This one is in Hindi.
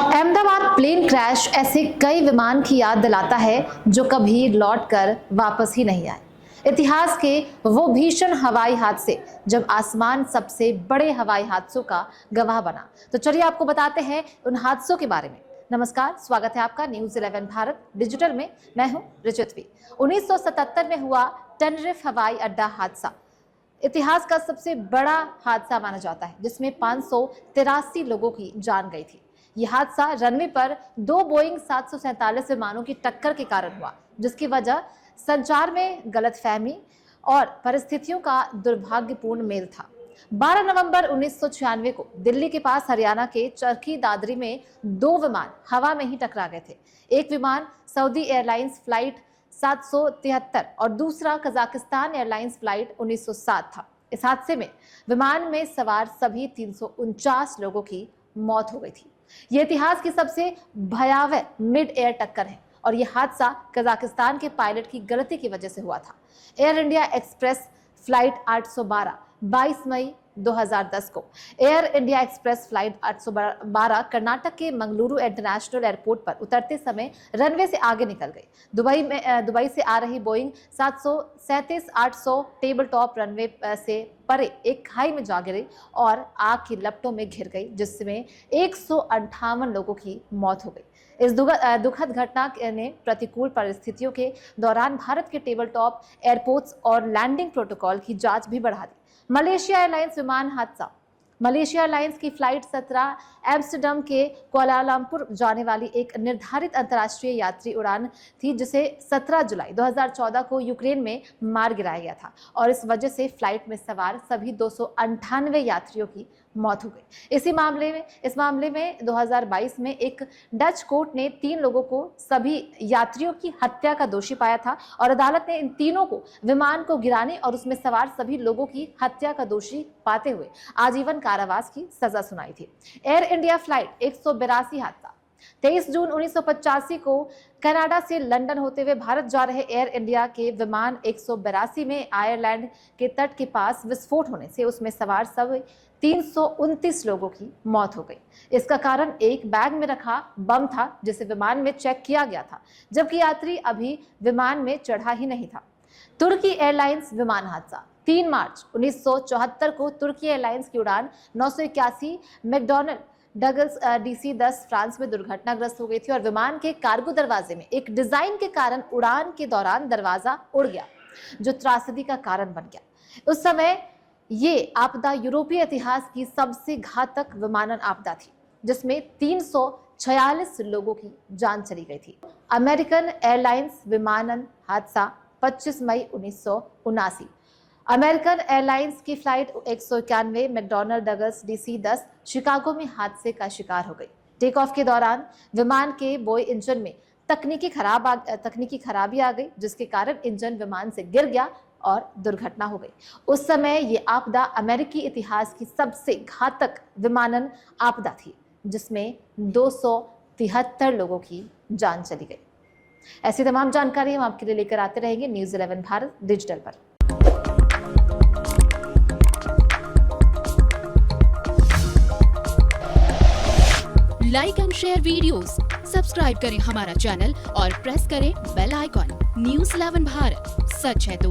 अहमदाबाद प्लेन क्रैश ऐसे कई विमान की याद दिलाता है जो कभी लौटकर वापस ही नहीं आए। इतिहास के वो भीषण हवाई हादसे जब आसमान सबसे बड़े हवाई हादसों का गवाह बना। तो चलिए आपको बताते हैं उन हादसों के बारे में। नमस्कार, स्वागत है आपका न्यूज़ 11 भारत डिजिटल में। मैं हूं रिचितवी। 1977 में हुआ टेनरिफ हवाई अड्डा हादसा इतिहास का सबसे बड़ा हादसा माना जाता है, जिसमें 583 लोगों की जान गई थी। यह हादसा रनवे पर दो बोइंग 747 विमानों की टक्कर के कारण हुआ, जिसकी वजह संचार में गलतफहमी और परिस्थितियों का दुर्भाग्यपूर्ण मेल था। 12 नवंबर 1996 को दिल्ली के पास हरियाणा के चरखी दादरी में दो विमान हवा में ही टकरा गए थे। एक विमान सऊदी एयरलाइंस फ्लाइट 773 और दूसरा कजाकिस्तान एयरलाइंस फ्लाइट 1907 था। इस हादसे में विमान में सवार सभी 349 लोगों की मौत हो गई थी। यह इतिहास की सबसे भयावह मिड एयर टक्कर है और यह हादसा कजाकिस्तान के पायलट की गलती की वजह से हुआ था। एयर इंडिया एक्सप्रेस फ्लाइट 812 22 मई 2010 को air India express flight 812 Karnataka के मंगलुरु इंटरनेशनल एयरपोर्ट पर उतरते समय रनवे से आगे निकल गई। दुबई से आ रही बोइंग 737-800 टेबल टॉप रनवे से परे एक खाई में जा गिरी और आग की लपटों में घिर गई, जिसमें 158 लोगों की मौत हो गई। इस दुखद घटना ने प्रतिकूल परिस्थितियों के दौरान भारत के टेबल टॉप एयरपोर्ट्स और लैंडिंग प्रोटोकॉल की जांच भी बढ़ा दी। मलेशिया एयरलाइंस विमान हादसा। मलेशिया एयरलाइंस की फ्लाइट 17 एम्स्टर्डम के कुआलालंपुर जाने वाली एक निर्धारित अंतर्राष्ट्रीय यात्री उड़ान थी, जिसे 17 जुलाई 2014 को यूक्रेन में मार गिराया गया था और इस वजह से फ्लाइट में सवार सभी 298 यात्रियों की मौत हो गई। इस मामले में 2022 में एक डच कोर्ट ने 3 लोगों को सभी यात्रियों की हत्या का दोषी पाया था और अदालत ने इन तीनों को विमान को गिराने और उसमें सवार सभी लोगों की हत्या का दोषी पाते हुए आजीवन कारावास की सजा सुनाई थी। एयर इंडिया फ्लाइट 182 हादसा। 23 जून 1985 को कनाडा से लंदन होते हुए भारत जा रहे एयर इंडिया के विमान 182 में आयरलैंड के तट के पास विस्फोट होने से उसमें सवार सब 329 लोगों की मौत हो गई। इसका कारण एक बैग में रखा बम था, जिसे विमान में चेक किया गया था, जबकि यात्री अभी विमान में चढ़ा ही नहीं था। तुर्की एयरलाइंस विमान हादसा। 3 मार्च 1974 को तुर्की एयरलाइंस की उड़ान 981 मैकडॉनल्ड डगलस DC-10 फ्रांस में दुर्घटनाग्रस्त हो गई थी और विमान के कार्गो दरवाजे में एक डिजाइन के कारण उड़ान के दौरान दरवाजा उड़ गया, जो त्रासदी का कारण बन गया। उस समय ये आपदा यूरोपीय इतिहास की सबसे घातक विमानन आपदा थी, जिसमें 346 लोगों की जान चली गई थी। अमेरिकन एयरलाइंस विमानन हादसा 25 मई 1979। अमेरिकन एयरलाइंस की flight 191 McDonnell Douglas DC-10 Chicago में हादसे का शिकार हो गई। टेक ऑफ के दौरान विमान के बोई इंजन में तकनीकी खराबी आ गई, जिसके कारण इंजन विमान से गिर गया और दुर्घटना हो गई। उस समय ये आपदा अमेरिकी इतिहास की सबसे घातक विमानन आपदा थी, जिसमें 273 लोगों की जान चली गई। ऐसी तमाम जानकारी हम आपके लिए लेकर आते रहेंगे न्यूज़ 11 भारत डिजिटल पर। Like and share videos, subscribe करें हमारा चैनल और प्रेस करें बेल आइकॉन। न्यूज़ 11 भारत, सच है तो